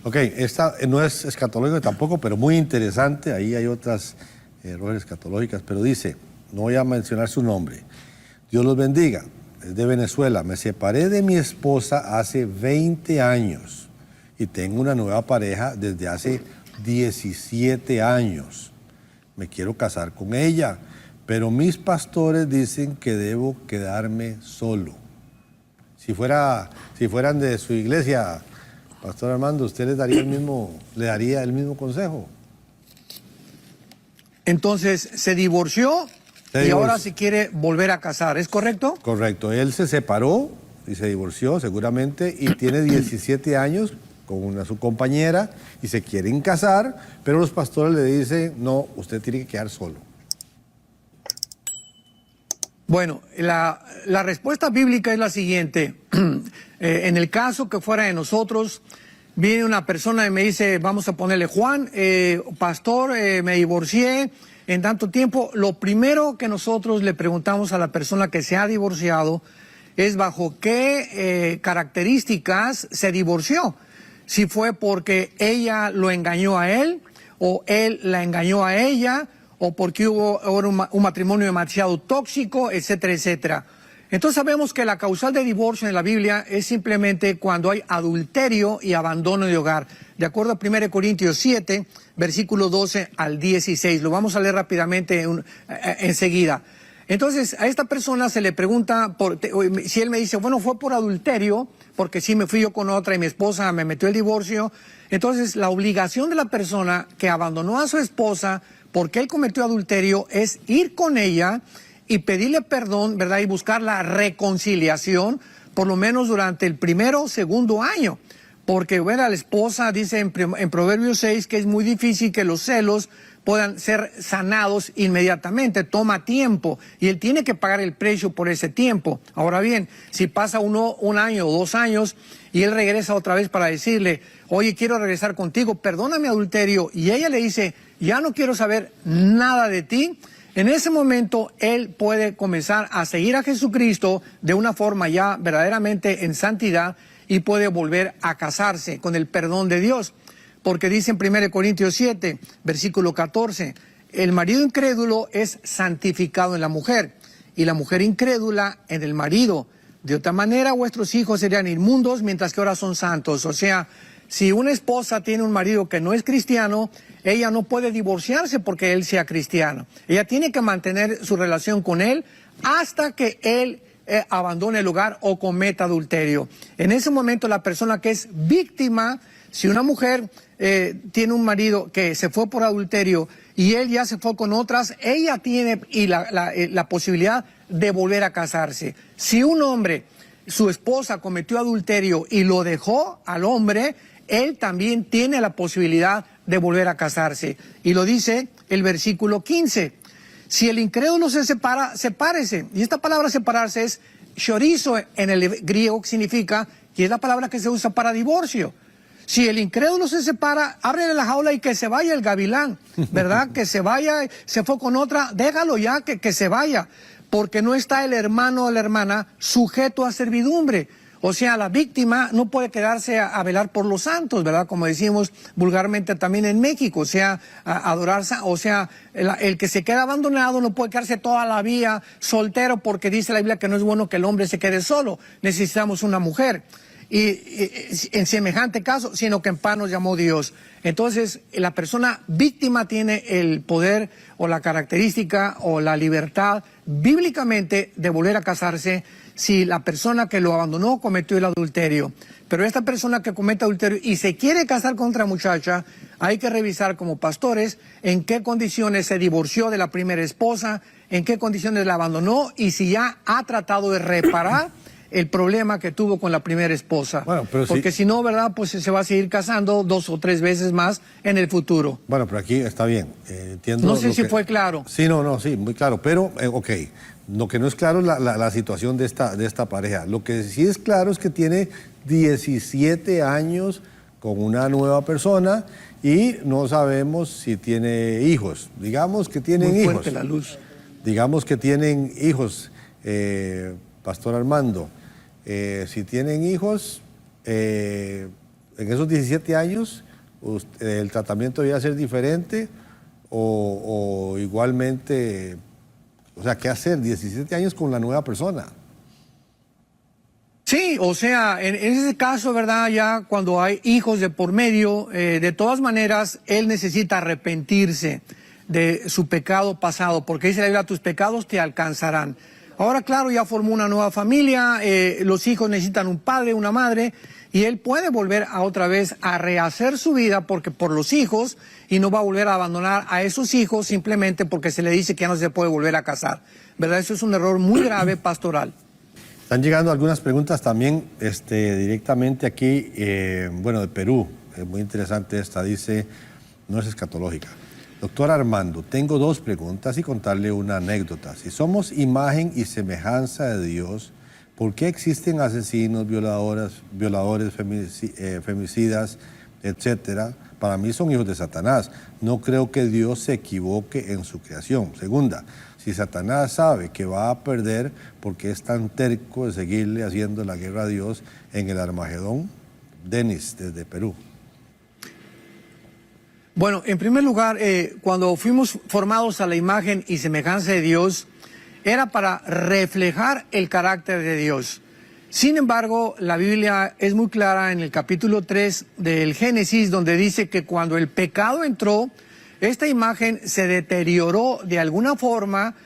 Ok, esta no es escatológica tampoco, pero muy interesante. Ahí hay otras errores escatológicas, pero dice, no voy a mencionar su nombre. Dios los bendiga. Es de Venezuela. Me separé de mi esposa hace 20 años y tengo una nueva pareja desde hace 17 años. Me quiero casar con ella, pero mis pastores dicen que debo quedarme solo. Si fueran de su iglesia, Pastor Armando, ¿usted le daría el mismo consejo? Entonces, se divorció y ahora se quiere volver a casar, ¿es correcto? Correcto. Él se separó y se divorció seguramente y tiene 17 años con su compañera y se quieren casar, pero los pastores le dicen, no, usted tiene que quedar solo. Bueno, la respuesta bíblica es la siguiente. En el caso que fuera de nosotros, viene una persona y me dice, vamos a ponerle Juan, pastor, me divorcié en tanto tiempo. Lo primero que nosotros le preguntamos a la persona que se ha divorciado es bajo qué características se divorció. Si fue porque ella lo engañó a él, o él la engañó a ella, o porque hubo un matrimonio demasiado tóxico, etcétera, etcétera. Entonces sabemos que la causal de divorcio en la Biblia es simplemente cuando hay adulterio y abandono de hogar. De acuerdo a 1 Corintios 7, versículo 12 al 16. Lo vamos a leer rápidamente enseguida. Entonces a esta persona se le pregunta, si él me dice, bueno, fue por adulterio, porque sí me fui yo con otra y mi esposa me metió el divorcio. Entonces la obligación de la persona que abandonó a su esposa porque él cometió adulterio es ir con ella y pedirle perdón, ¿verdad? Y buscar la reconciliación, por lo menos durante el primero o segundo año. Porque, bueno, la esposa dice en Proverbios 6 que es muy difícil que los celos puedan ser sanados inmediatamente, toma tiempo y él tiene que pagar el precio por ese tiempo. Ahora bien, si pasa un año o 2 años y él regresa otra vez para decirle, oye, quiero regresar contigo, perdona mi adulterio, y ella le dice, ya no quiero saber nada de ti, en ese momento él puede comenzar a seguir a Jesucristo de una forma ya verdaderamente en santidad y puede volver a casarse con el perdón de Dios. Porque dice en 1 Corintios 7, versículo 14, el marido incrédulo es santificado en la mujer y la mujer incrédula en el marido. De otra manera vuestros hijos serían inmundos mientras que ahora son santos. O sea, si una esposa tiene un marido que no es cristiano, ella no puede divorciarse porque él sea cristiano. Ella tiene que mantener su relación con él hasta que él abandone el hogar o cometa adulterio. En ese momento la persona que es víctima, si una mujer tiene un marido que se fue por adulterio y él ya se fue con otras, ella tiene la posibilidad de volver a casarse. Si un hombre, su esposa cometió adulterio y lo dejó al hombre, él también tiene la posibilidad de volver a casarse. Y lo dice el versículo 15. Si el incrédulo se separa, sepárese. Y esta palabra separarse es chorizo en el griego, que significa, y es la palabra que se usa para divorcio. Si el incrédulo se separa, ábrele la jaula y que se vaya el gavilán, ¿verdad? Que se vaya, se fue con otra, déjalo ya, que se vaya. Porque no está el hermano o la hermana sujeto a servidumbre. O sea, la víctima no puede quedarse a velar por los santos, ¿verdad? Como decimos vulgarmente también en México, o sea, a adorarse, o sea, el que se queda abandonado no puede quedarse toda la vida soltero porque dice la Biblia que no es bueno que el hombre se quede solo, necesitamos una mujer. Y en semejante caso, sino que en paz nos llamó Dios. Entonces, la persona víctima tiene el poder o la característica o la libertad bíblicamente de volver a casarse si la persona que lo abandonó cometió el adulterio. Pero esta persona que comete adulterio y se quiere casar con otra muchacha, hay que revisar como pastores en qué condiciones se divorció de la primera esposa, en qué condiciones la abandonó y si ya ha tratado de reparar el problema que tuvo con la primera esposa. Bueno, pero porque si no, ¿verdad? Pues se va a seguir casando 2 o 3 veces más en el futuro. Bueno, pero aquí está bien. Entiendo. No sé si fue claro. Sí, sí, muy claro. Pero, ok, lo que no es claro es la situación de esta pareja. Lo que sí es claro es que tiene 17 años con una nueva persona y no sabemos si tiene hijos. Digamos que tienen muy hijos. Fuerte la luz. Digamos que tienen hijos, Pastor Armando. Si tienen hijos, en esos 17 años, el tratamiento debía ser diferente o igualmente, o sea, ¿qué hacer? 17 años con la nueva persona. Sí, o sea, en ese caso, ¿verdad? Ya cuando hay hijos de por medio, de todas maneras, él necesita arrepentirse de su pecado pasado, porque dice la Biblia, tus pecados te alcanzarán. Ahora, claro, ya formó una nueva familia, los hijos necesitan un padre, una madre, y él puede volver a otra vez a rehacer su vida porque por los hijos, y no va a volver a abandonar a esos hijos simplemente porque se le dice que ya no se puede volver a casar. ¿Verdad? Eso es un error muy grave pastoral. Están llegando algunas preguntas también directamente aquí, bueno, de Perú. Es muy interesante esta, dice, no es escatológica. Doctor Armando, tengo 2 preguntas y contarle una anécdota. Si somos imagen y semejanza de Dios, ¿por qué existen asesinos, violadores, femicidas, etcétera? Para mí son hijos de Satanás. No creo que Dios se equivoque en su creación. Segunda, si Satanás sabe que va a perder, ¿por qué es tan terco de seguirle haciendo la guerra a Dios en el Armagedón? Denis, desde Perú. Bueno, en primer lugar, cuando fuimos formados a la imagen y semejanza de Dios, era para reflejar el carácter de Dios. Sin embargo, la Biblia es muy clara en el capítulo 3 del Génesis, donde dice que cuando el pecado entró, esta imagen se deterioró de alguna forma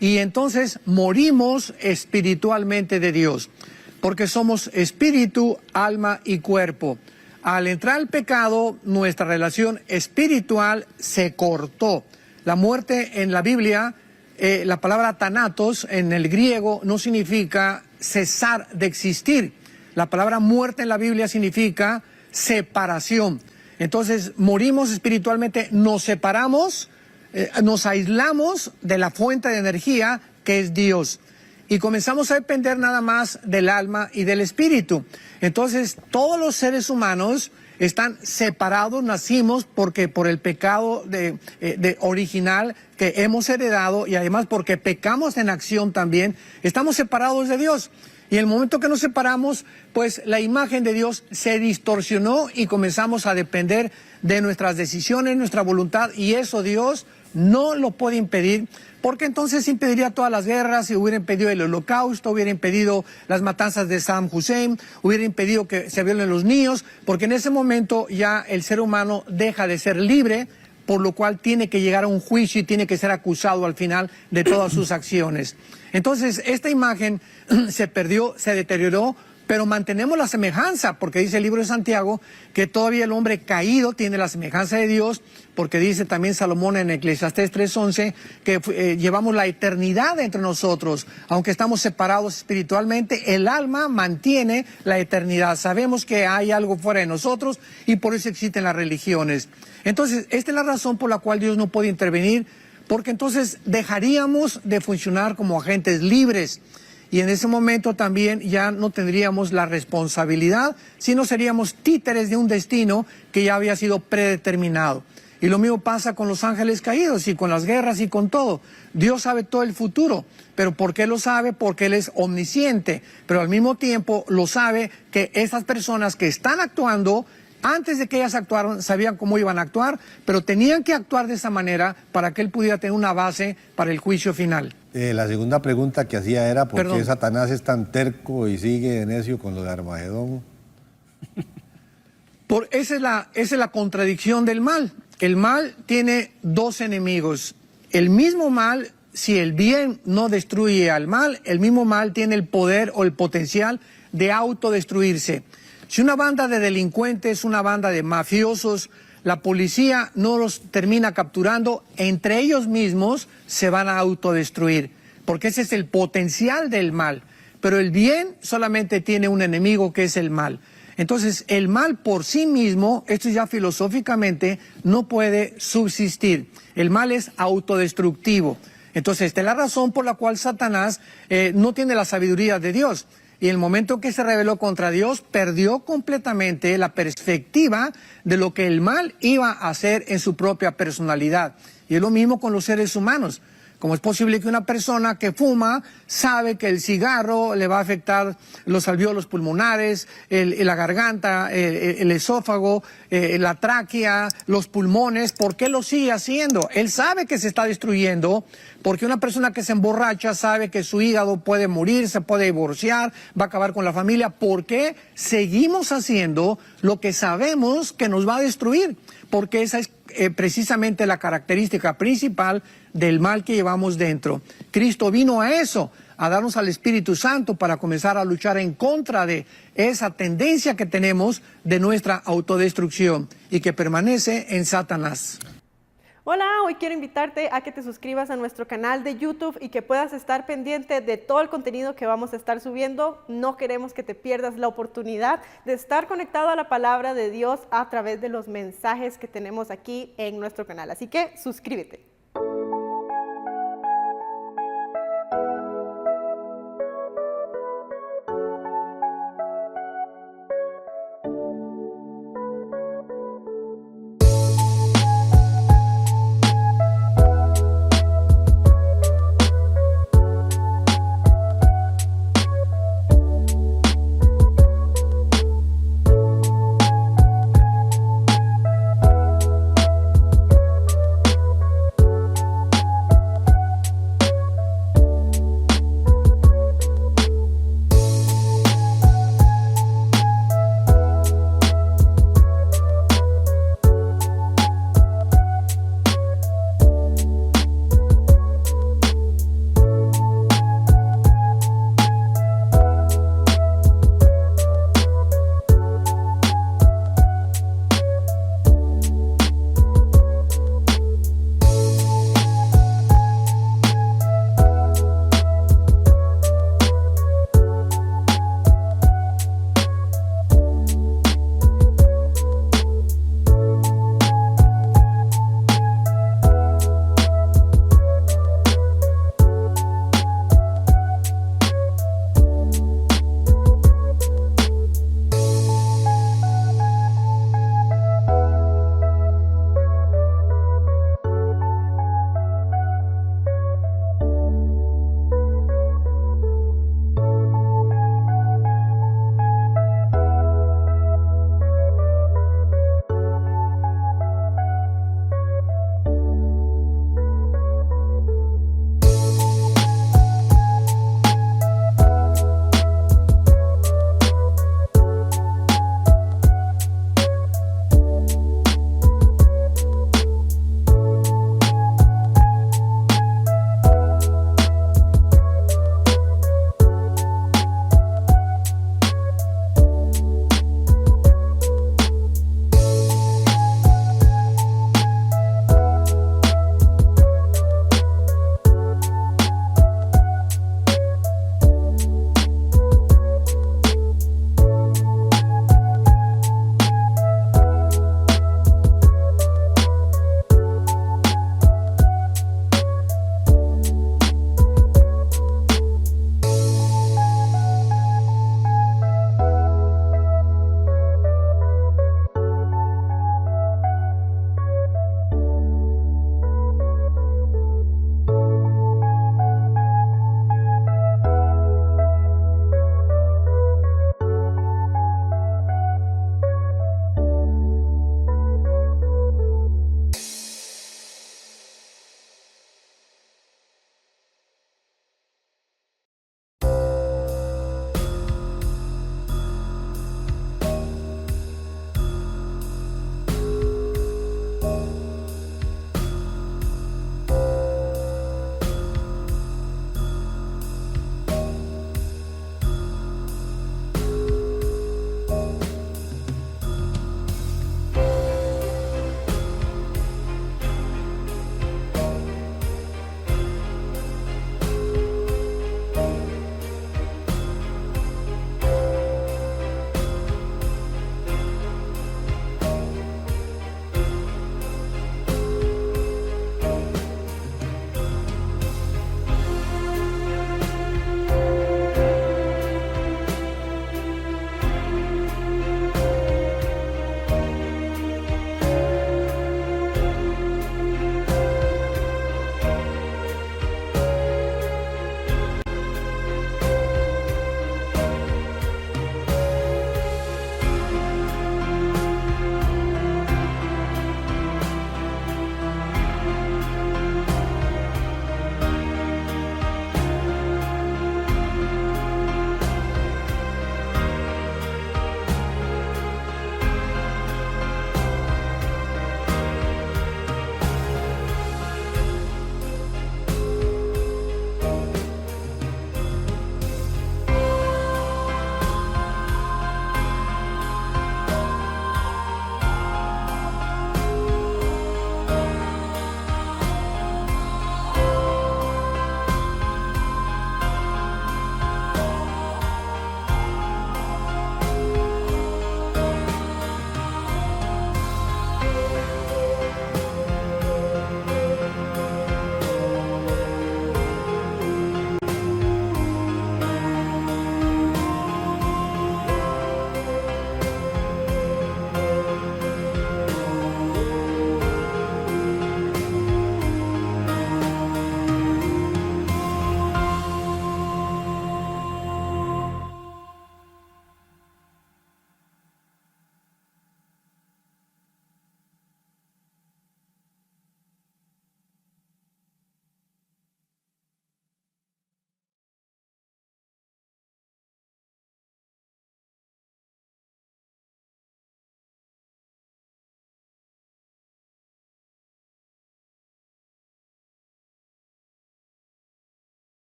y entonces morimos espiritualmente de Dios, porque somos espíritu, alma y cuerpo. Al entrar el pecado, nuestra relación espiritual se cortó. La muerte en la Biblia, la palabra thanatos en el griego no significa cesar de existir. La palabra muerte en la Biblia significa separación. Entonces morimos espiritualmente, nos separamos, nos aislamos de la fuente de energía que es Dios. Y comenzamos a depender nada más del alma y del espíritu. Entonces, todos los seres humanos están separados, nacimos porque por el pecado original que hemos heredado y además porque pecamos en acción también, estamos separados de Dios. Y el momento que nos separamos, pues la imagen de Dios se distorsionó y comenzamos a depender de nuestras decisiones, nuestra voluntad, y eso Dios no lo puede impedir, porque entonces impediría todas las guerras, y hubiera impedido el holocausto, hubiera impedido las matanzas de Saddam Hussein, hubiera impedido que se violen los niños, porque en ese momento ya el ser humano deja de ser libre, por lo cual tiene que llegar a un juicio y tiene que ser acusado al final de todas sus acciones. Entonces, esta imagen se perdió, se deterioró, pero mantenemos la semejanza, porque dice el libro de Santiago que todavía el hombre caído tiene la semejanza de Dios, porque dice también Salomón en Eclesiastés 3:11 que llevamos la eternidad entre nosotros. Aunque estamos separados espiritualmente, el alma mantiene la eternidad. Sabemos que hay algo fuera de nosotros y por eso existen las religiones. Entonces, esta es la razón por la cual Dios no puede intervenir, porque entonces dejaríamos de funcionar como agentes libres. Y en ese momento también ya no tendríamos la responsabilidad, sino seríamos títeres de un destino que ya había sido predeterminado. Y lo mismo pasa con los ángeles caídos y con las guerras y con todo. Dios sabe todo el futuro, pero ¿por qué lo sabe? Porque Él es omnisciente, pero al mismo tiempo lo sabe que esas personas que están actuando, antes de que ellas actuaron, sabían cómo iban a actuar, pero tenían que actuar de esa manera para que Él pudiera tener una base para el juicio final. La segunda pregunta que hacía era ¿por qué Satanás es tan terco y sigue necio con lo de Armagedón? Esa es la contradicción del mal. El mal tiene 2 enemigos. El mismo mal, si el bien no destruye al mal, el mismo mal tiene el poder o el potencial de autodestruirse. Si una banda de delincuentes, una banda de mafiosos, la policía no los termina capturando, entre ellos mismos se van a autodestruir, porque ese es el potencial del mal. Pero el bien solamente tiene un enemigo, que es el mal. Entonces, el mal por sí mismo, esto ya filosóficamente, no puede subsistir. El mal es autodestructivo. Entonces, esta es la razón por la cual Satanás no tiene la sabiduría de Dios. Y el momento que se rebeló contra Dios, perdió completamente la perspectiva de lo que el mal iba a hacer en su propia personalidad. Y es lo mismo con los seres humanos. ¿Cómo es posible que una persona que fuma sabe que el cigarro le va a afectar los alvéolos pulmonares, la garganta, el esófago, la tráquea, los pulmones? ¿Por qué lo sigue haciendo? Él sabe que se está destruyendo, porque una persona que se emborracha sabe que su hígado puede morir, se puede divorciar, va a acabar con la familia. ¿Por qué seguimos haciendo lo que sabemos que nos va a destruir? Porque esa es precisamente la característica principal del mal que llevamos dentro. Cristo vino a eso, a darnos al Espíritu Santo para comenzar a luchar en contra de esa tendencia que tenemos de nuestra autodestrucción y que permanece en Satanás. Hola, hoy quiero invitarte a que te suscribas a nuestro canal de YouTube y que puedas estar pendiente de todo el contenido que vamos a estar subiendo. No queremos que te pierdas la oportunidad de estar conectado a la palabra de Dios a través de los mensajes que tenemos aquí en nuestro canal. Así que suscríbete.